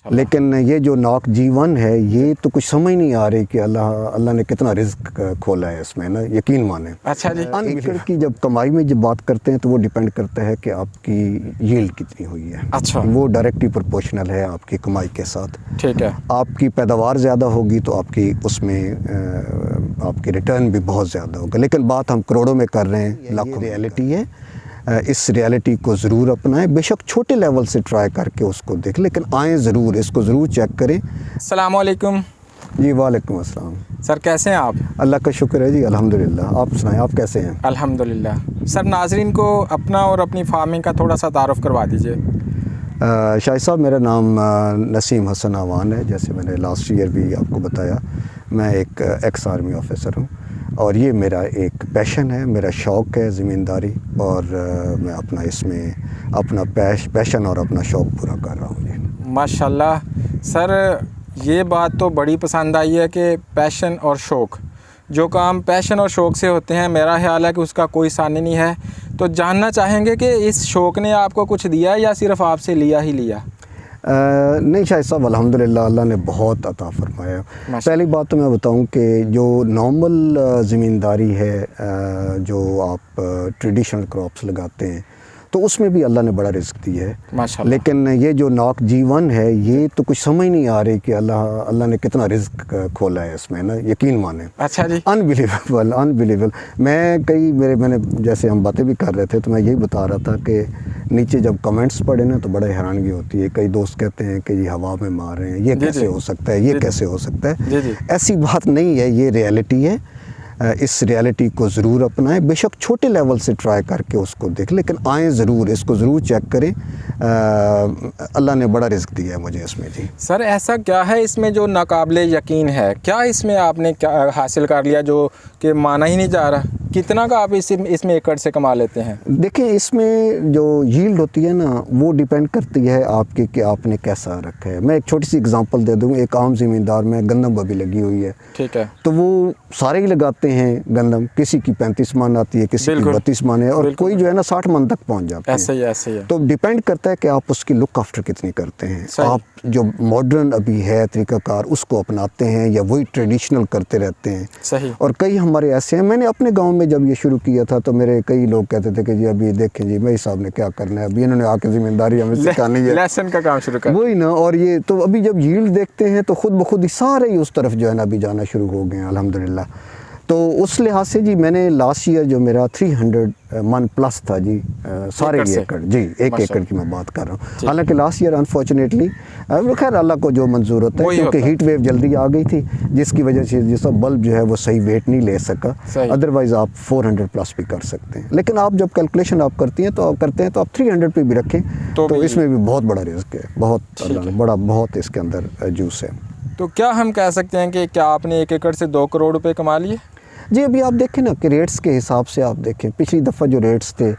लेकिन ये जो नॉक G1 है, ये तो कुछ समझ नहीं आ रही कि अल्लाह ने कितना रिस्क खोला है इसमें ना, यकीन माने। अच्छा जी। एकड़ की जब कमाई में जब बात करते हैं तो वो डिपेंड करता है कि आपकी यील्ड कितनी हुई है। अच्छा, वो डायरेक्टली प्रोपोर्शनल है आपकी कमाई के साथ। ठीक है। आपकी पैदावार ज़्यादा होगी तो आपकी उसमें आपकी रिटर्न भी बहुत ज़्यादा होगा। लेकिन बात हम करोड़ों में कर रहे हैं, लाखों रियलिटी है। इस रियलिटी को ज़रूर अपनाएं, बेशक छोटे लेवल से ट्राई करके उसको देख, लेकिन आएँ ज़रूर, इसको ज़रूर चेक करें। अस्सलाम वालेकुम जी वालेकुम अस्सलाम। सर, कैसे हैं आप? अल्लाह का शुक्र है जी, अल्हम्दुलिल्लाह। आप सुनाएं, आप कैसे हैं? अल्हम्दुलिल्लाह। सर, नाजरीन को अपना और अपनी फार्मिंग का थोड़ा सा तारुफ करवा दीजिए। शाहिद साहब, मेरा नाम नसीम हसन आवान है। जैसे मैंने लास्ट ईयर भी आपको बताया, मैं एक एक्स आर्मी ऑफिसर हूँ और ये मेरा एक पैशन है, मेरा शौक़ है ज़मींदारी, और मैं अपना इसमें अपना पैशन और अपना शौक़ पूरा कर रहा हूँ जी। माशाल्लाह। सर, ये बात तो बड़ी पसंद आई है कि पैशन और शौक़, जो काम पैशन और शौक़ से होते हैं, मेरा ख्याल है कि उसका कोई सानी नहीं है। तो जानना चाहेंगे कि इस शौक़ ने आपको कुछ दिया या सिर्फ़ आपसे लिया ही लिया? नहीं शाहिद साहब, अल्हम्दुलिल्लाह अल्लाह ने बहुत अता फरमाया। पहली बात तो मैं बताऊं कि जो नॉर्मल ज़मींदारी है, जो आप ट्रेडिशनल क्रॉप्स लगाते हैं, तो उसमें भी अल्लाह ने बड़ा रिस्क दिया है माशाल्लाह। लेकिन ये जो नॉक G1 है, ये तो कुछ समझ नहीं आ रही कि अल्लाह ने कितना रिस्क खोला है इसमें ना, यकीन माने। अच्छा जी। अनबिलीवेबल। मैंने जैसे हम बातें भी कर रहे थे तो मैं यही बता रहा था कि नीचे जब कमेंट्स पढ़े ना तो बड़ा हैरानगी होती है। कई दोस्त कहते हैं कि ये हवा में मार रहे हैं, ये कैसे हो सकता है, ये कैसे हो सकता है। ऐसी बात नहीं है, ये रियलिटी है। इस रियलिटी को ज़रूर अपनाएं, बेशक छोटे लेवल से ट्राई करके उसको देख, लेकिन आएँ ज़रूर, इसको ज़रूर चेक करें। अल्लाह ने बड़ा रिस्क दिया है मुझे इसमें जी। सर, ऐसा क्या है इसमें जो नाकाबिले यकीन है? क्या इसमें आपने क्या हासिल कर लिया जो कि माना ही नहीं जा रहा? कितना का आप इसमें एकड़ से कमा लेते हैं? देखिए, इसमें जो यील्ड होती है ना, वो डिपेंड करती है आपके कि आपने कैसा रखा है। मैं एक छोटी सी एग्जांपल दे दूँ। एक आम ज़मींदार में गंदम अभी लगी हुई है, ठीक है, तो वो सारे ही लगाते हैं गंदम। किसी की 35 मन आती है, किसी की 32 मन है, और कोई जो है ना 60 मन तक पहुँच जाता है। ऐसे ही है। तो डिपेंड करता है कि आप उसकी लुक आफ्टर कितनी करते हैं। आप जो मॉडर्न अभी है तरीक़ाकार, उसको अपनाते हैं या वही ट्रेडिशनल करते रहते हैं। सही। और कई हमारे ऐसे हैं, मैंने अपने गांव में जब ये शुरू किया था तो मेरे कई लोग कहते थे कि जी अभी देखें जी मेरे साहब ने क्या करना है, अभी इन्होंने आके ज़िम्मेदारी हमें सिखानी है, लेसन का काम शुरू कर, वही ना। और ये तो अभी जब यील्ड देखते हैं तो खुद ब खुद ही सारे ही उस तरफ जो है ना अभी जाना शुरू हो गए हैं अल्हम्दुलिल्लाह। तो उस लिहाज से जी मैंने लास्ट ईयर जो मेरा 300 मन प्लस था जी, सारे एकड़ जी, एक एकड़ की मैं बात कर रहा हूँ। हालांकि लास्ट ईयर अनफॉर्चुनेटली, खैर अल्लाह को जो मंजूर होता है, क्योंकि हीट वेव जल्दी आ गई थी जिसकी वजह से जिसका बल्ब जो है वो सही वेट नहीं ले सका। अदरवाइज़ आप 400 प्लस भी कर सकते हैं। लेकिन आप जब कैलकुलेशन आप करते हैं तो आप 300 पे भी रखें तो इसमें भी बहुत बड़ा रिस्क है, बहुत इसके अंदर जूस है। तो क्या हम कह सकते हैं कि क्या आपने एक एकड़ से 2 करोड़ रुपए कमा लिए? जी, अभी आप देखें ना कि रेट्स के हिसाब से आप देखें, पिछली दफ़ा जो रेट्स थे,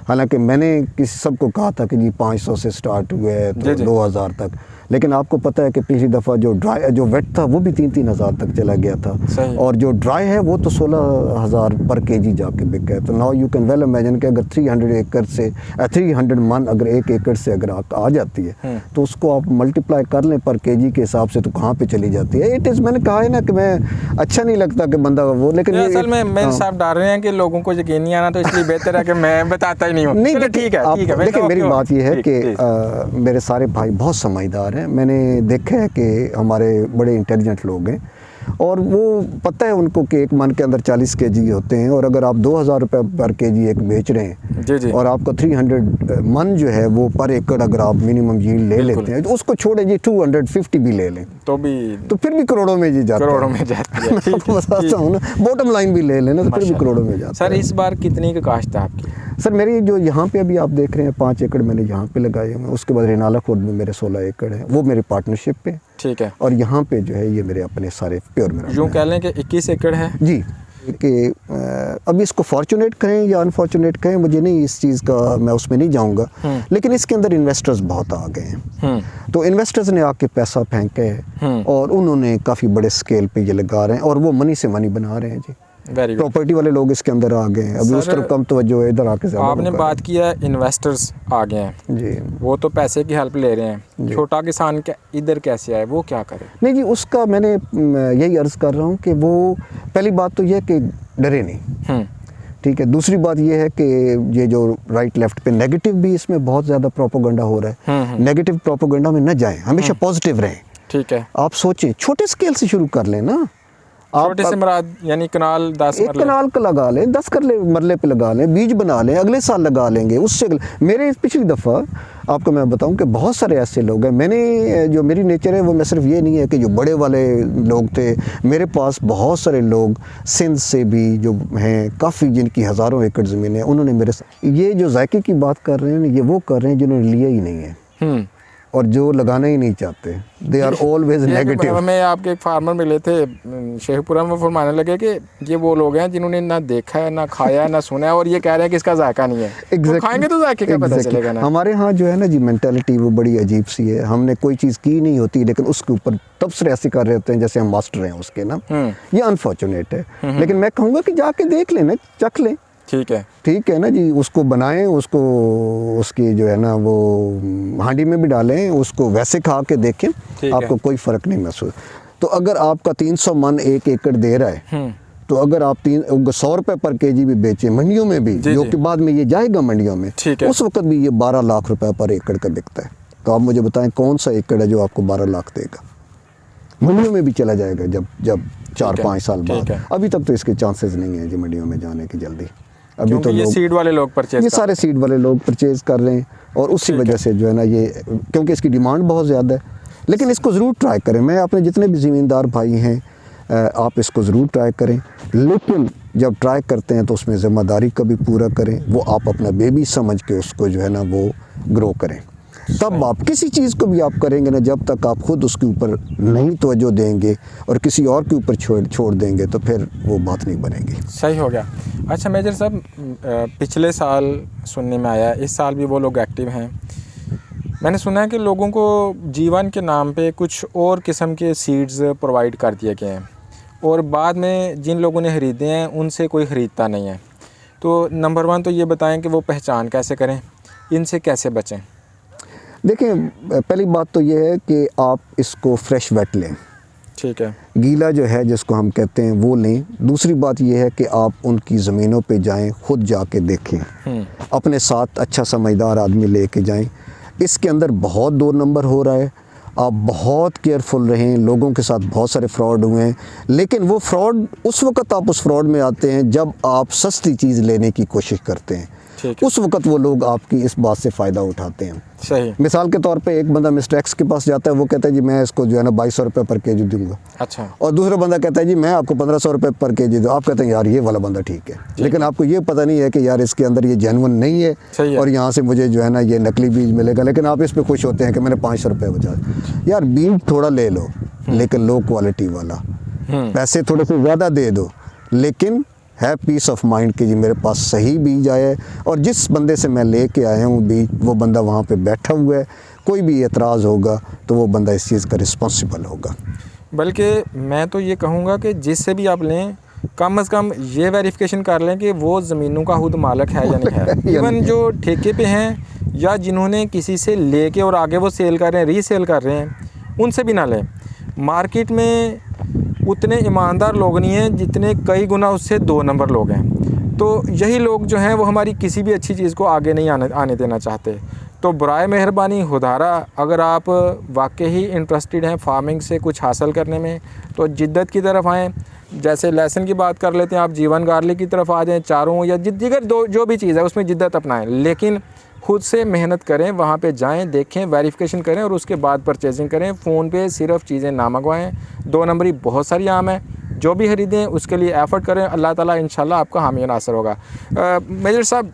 हालांकि मैंने किसी सबको कहा था कि जी 500 से स्टार्ट हुए तो 2000 तक, लेकिन आपको पता है कि पिछली दफ़ा जो वेट था वो भी 3-3 हज़ार तक चला गया था, और जो ड्राई है वो तो 16,000 पर केजी जाके बिक गया। तो now you can well imagine कि अगर 300 मन अगर एक एकड़ से अगर आ जाती है तो उसको आप मल्टीप्लाई कर लें पर केजी के हिसाब से, तो कहाँ पे चली जाती है। इट इज़, मैंने कहा है ना कि मैं अच्छा नहीं लगता कि बंदा वो, लेकिन असल में मेरे साहब डर रहे हैं कि लोगों को यकीन नहीं आना, तो इसलिए बेहतर है कि मैं बताता ही नहीं हूँ। नहीं, ठीक है। देखिए, मेरी बात ये है कि मेरे सारे भाई बहुत समझदार, मैंने देखा है कि हमारे बड़े इंटेलिजेंट लोग हैं और वो पता है उनको कि एक मन के अंदर 40 केजी होते हैं, और अगर आप 2000 रुपये पर केजी एक बेच रहे हैं जी, और आपका 300 मन जो है वो पर एकड़ अगर आप मिनिमम यील्ड ले लेते हैं, तो उसको छोड़े जी 250 भी ले लें तो फिर भी करोड़ों में जी जाता है। करोड़ों में जाती है। बताता हूँ ना, बॉटम लाइन भी ले लेना तो फिर भी करोड़ों में जाता है। सर, इस बार कितनी की काश्त है आपकी? सर, मेरी जो यहाँ पे अभी आप देख रहे हैं 5 एकड़ मैंने यहाँ पे लगाए हैं, उसके बाद रेनाला खुर्द में मेरे 16 एकड़ हैं, वो मेरे पार्टनरशिप पे, ठीक है, और यहाँ पे जो है ये मेरे अपने सारे प्योर मेरा, यूँ कह लें कि 21 एकड़ है जी। कि अब इसको फॉर्चुनेट कहें या अनफॉर्चुनेट कहें, मुझे नहीं, इस चीज़ का मैं उसमें नहीं जाऊंगा, लेकिन इसके अंदर इन्वेस्टर्स बहुत आ गए हैं। तो इन्वेस्टर्स ने आके पैसा फेंका है और उन्होंने काफ़ी बड़े स्केल पे ये लगा रहे हैं और वो मनी से मनी बना रहे हैं जी। Very good. प्रॉपर्टी वाले लोग इसके अंदर आ गए हैं, अभी उस सर, तरफ कम तवज्जो है, इधर आके ज़्यादा आपने लोग आ बात किया इन्वेस्टर्स आ गए हैं, रहे हैं। जी वो तो पैसे की हेल्प ले रहे हैं, छोटा किसान क्या इधर कैसे आए, वो क्या करे? नहीं जी, उसका मैंने यही अर्ज़ कर रहा हूँ कि वो पहली बात तो यह कि डरे नहीं, ठीक है। दूसरी बात यह है कि ये जो राइट लेफ्ट पे नेगेटिव भी इसमें बहुत ज़्यादा प्रोपोगंडा हो रहा है, नेगेटिव प्रोपोगंडा में न जाएं, हमेशा पॉजिटिव रहें। ठीक है, आप सोचें छोटे स्केल से शुरू कर लें ना, छोटे से मुराद यानी कनाल 10 एक कनाल का लगा लें, 10 कर ले मरले पे लगा लें, बीज बना लें, अगले साल लगा लेंगे उससे मेरे पिछली दफ़ा आपको मैं बताऊं कि बहुत सारे ऐसे लोग हैं, मैंने जो मेरी नेचर है वो मैं सिर्फ ये नहीं है कि जो बड़े वाले लोग थे, मेरे पास बहुत सारे लोग सिंध से भी जो हैं काफ़ी, जिनकी हज़ारों एकड़ ज़मीन है, उन्होंने मेरे साथ ये जो जायके की बात कर रहे हैं ये वो कर रहे हैं जिन्होंने लिया ही नहीं है और जो लगाना ही नहीं चाहते, दे आर ऑलवेज नेगेटिव। हमें आपके एक फार्मर मिले थे शेखपुरा में, वो फरमाने लगे कि ये वो लोग हैं जिन्होंने ना देखा है, ना खाया है, ना सुना है, और ये कह रहे हैं कि इसका जायका नहीं है। Exactly. खाएंगे तो जायके का पता चलेगा ना। हमारे यहाँ जो है ना जी मेंटालिटी वो बड़ी अजीब सी है, हमने कोई चीज़ की नहीं होती लेकिन उसके ऊपर तबसरे ऐसे कर रहे होते हैं जैसे हम मास्टर हैं उसके ना, ये अनफॉर्चुनेट है। लेकिन मैं कहूँगा कि जाके देख लें ना, चख लें, ठीक है ना जी, उसको बनाएं, उसको उसकी जो है ना वो हांडी में भी डालें, उसको वैसे खा के देखें, आपको कोई फ़र्क नहीं महसूस। तो अगर आपका 300 मन 1 एकड़ दे रहा है, तो अगर आप 100 रुपये पर केजी भी बेचें मंडियों में भी, जो कि बाद में ये जाएगा मंडियों में, उस वक्त भी ये 12 लाख रुपए पर एकड़ का बिकता है। तो आप मुझे बताएं कौन सा एकड़ है जो आपको 12 लाख देगा? मंडियों में भी चला जाएगा जब 4-5 साल बाद। अभी तक तो इसके चांसेस नहीं है जी मंडियों में जाने की जल्दी। अभी तो ये सीड वाले लोग परचेज, ये सारे सीड वाले लोग परचेज कर रहे हैं और उसी वजह से जो है ना ये, क्योंकि इसकी डिमांड बहुत ज़्यादा है। लेकिन इसको ज़रूर ट्राई करें, मैं अपने जितने भी ज़मींदार भाई हैं, आप इसको ज़रूर ट्राई करें, लेकिन जब ट्राई करते हैं तो उसमें ज़िम्मेदारी का भी पूरा करें, वो आप अपना बेबी समझ के उसको जो है ना वो ग्रो करें। तब आप किसी चीज़ को भी आप करेंगे ना, जब तक आप खुद उसके ऊपर नहीं तवज्जो देंगे और किसी और के ऊपर छोड़ देंगे तो फिर वो बात नहीं बनेगी। सही हो गया। अच्छा मेजर साहब, पिछले साल सुनने में आया, इस साल भी वो लोग एक्टिव हैं, मैंने सुना है कि लोगों को जीवन के नाम पे कुछ और किस्म के सीड्स प्रोवाइड कर दिए गए हैं और बाद में जिन लोगों ने ख़रीदे हैं उनसे कोई ख़रीदता नहीं है। तो नंबर 1 तो ये बताएं कि वो पहचान कैसे करें, इनसे कैसे बचें? देखिए, पहली बात तो ये है कि आप इसको फ्रेश वेट लें, ठीक है, गीला जो है जिसको हम कहते हैं वो लें। दूसरी बात ये है कि आप उनकी ज़मीनों पे जाएं, खुद जाके देखें, अपने साथ अच्छा समझदार आदमी लेके जाएं। इसके अंदर बहुत 2 नंबर हो रहा है, आप बहुत केयरफुल रहें। लोगों के साथ बहुत सारे फ्रॉड हुए हैं, लेकिन वो फ्रॉड उस वक़्त आप उस फ्रॉड में आते हैं जब आप सस्ती चीज़ लेने की कोशिश करते हैं, उस वक़्त वो लोग आपकी इस बात से फ़ायदा उठाते हैं। सही। मिसाल के तौर पे एक बंदा मिस्टर एक्स के पास जाता है, वो कहता है जी मैं इसको जो है ना 2200 रुपये पर केजी दूंगा। अच्छा। और दूसरा बंदा कहता है जी मैं आपको 1500 रुपये पर केजी दूँ। आप कहते हैं यार ये वाला बंदा ठीक है, लेकिन आपको ये पता नहीं है कि यार इसके अंदर ये जेन्युइन नहीं है और यहाँ से मुझे जो है ना ये नकली बीज मिलेगा, लेकिन आप इस पर खुश होते हैं कि मैंने 500 रुपये बचा। यार बीज थोड़ा ले लो लेकिन लो क्वालिटी वाला, पैसे थोड़े से ज़्यादा दे दो, लेकिन है पीस ऑफ माइंड कि जी मेरे पास सही बीज आया है और जिस बंदे से मैं लेके आया हूँ बीज, वो बंदा वहाँ पे बैठा हुआ है, कोई भी एतराज़ होगा तो वो बंदा इस चीज़ का रिस्पॉन्सिबल होगा। बल्कि मैं तो ये कहूँगा कि जिससे भी आप लें, कम से कम ये वेरिफिकेशन कर लें कि वो ज़मीनों का खुद मालिक है या नहीं है। इवन जो ठेके पे हैं या जिन्होंने किसी से लेके और आगे वो सेल कर रहे हैं, रीसेल कर रहे हैं, उनसे भी ना लें। मार्केट में उतने ईमानदार लोग नहीं हैं जितने कई गुना उससे 2 नंबर लोग हैं। तो यही लोग जो हैं वो हमारी किसी भी अच्छी चीज़ को आगे नहीं आने देना चाहते। तो बराए मेहरबानी खुदारा, अगर आप वाकई ही इंटरेस्टेड हैं फार्मिंग से कुछ हासिल करने में, तो जिद्दत की तरफ आएँ। जैसे लहसुन की बात कर लेते हैं, आप जीवन गार्लिक की तरफ आ जाएँ, चारों या दीगर जो भी चीज़ है उसमें जिद्दत अपनाएं, लेकिन खुद से मेहनत करें, वहाँ पे जाएं, देखें, वेरिफिकेशन करें और उसके बाद परचेजिंग करें। फ़ोन पे सिर्फ चीज़ें ना मंगवाएं। 2 नंबरी बहुत सारी आम है, जो भी ख़रीदें उसके लिए एफ़र्ट करें। अल्लाह ताला इंशाल्लाह आपका हामी नासर होगा। मेजर साहब,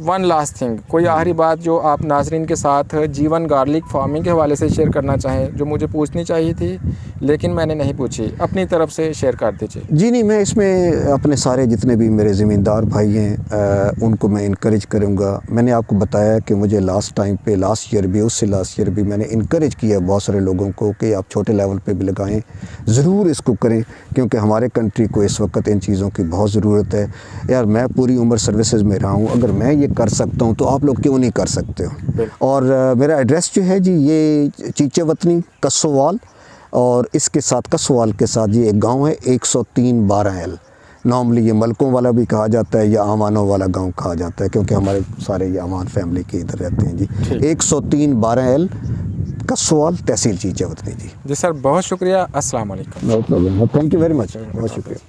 वन लास्ट थिंग, कोई आखिरी बात जो आप नाजरीन के साथ जीवन गार्लिक फार्मिंग के हवाले से शेयर करना चाहें, जो मुझे पूछनी चाहिए थी लेकिन मैंने नहीं पूछी, अपनी तरफ से शेयर कर दीजिए। जी नहीं, मैं इसमें अपने सारे जितने भी मेरे ज़मींदार भाई हैं उनको मैं इनकरेज करूँगा। मैंने आपको बताया कि मुझे लास्ट ईयर भी, उससे लास्ट ईयर भी मैंने इनकरेज किया बहुत सारे लोगों को कि आप छोटे लेवल पे भी लगाएं, ज़रूर इसको करें, क्योंकि हमारे कंट्री को इस वक्त इन चीज़ों की बहुत ज़रूरत है। यार मैं पूरी उम्र सर्विसेज में रहा हूँ, अगर मैं ये कर सकता हूँ तो आप लोग क्यों नहीं कर सकते हो। और मेरा एड्रेस जो है जी ये चीचे वतनी कसोवाल, और इसके साथ कसवाल के साथ ये एक गांव है 103-12L। नॉर्मली ये मलकों वाला भी कहा जाता है या आमानों वाला गांव कहा जाता है, क्योंकि हमारे सारे ये आमान फैमिली के इधर रहते हैं जी। 103-12L कसवाल, तहसील चीचे वतनी जी। जी सर, बहुत शुक्रिया। अस्सलाम वालेकुम। No problem, thank you very much, बहुत शुक्रिया।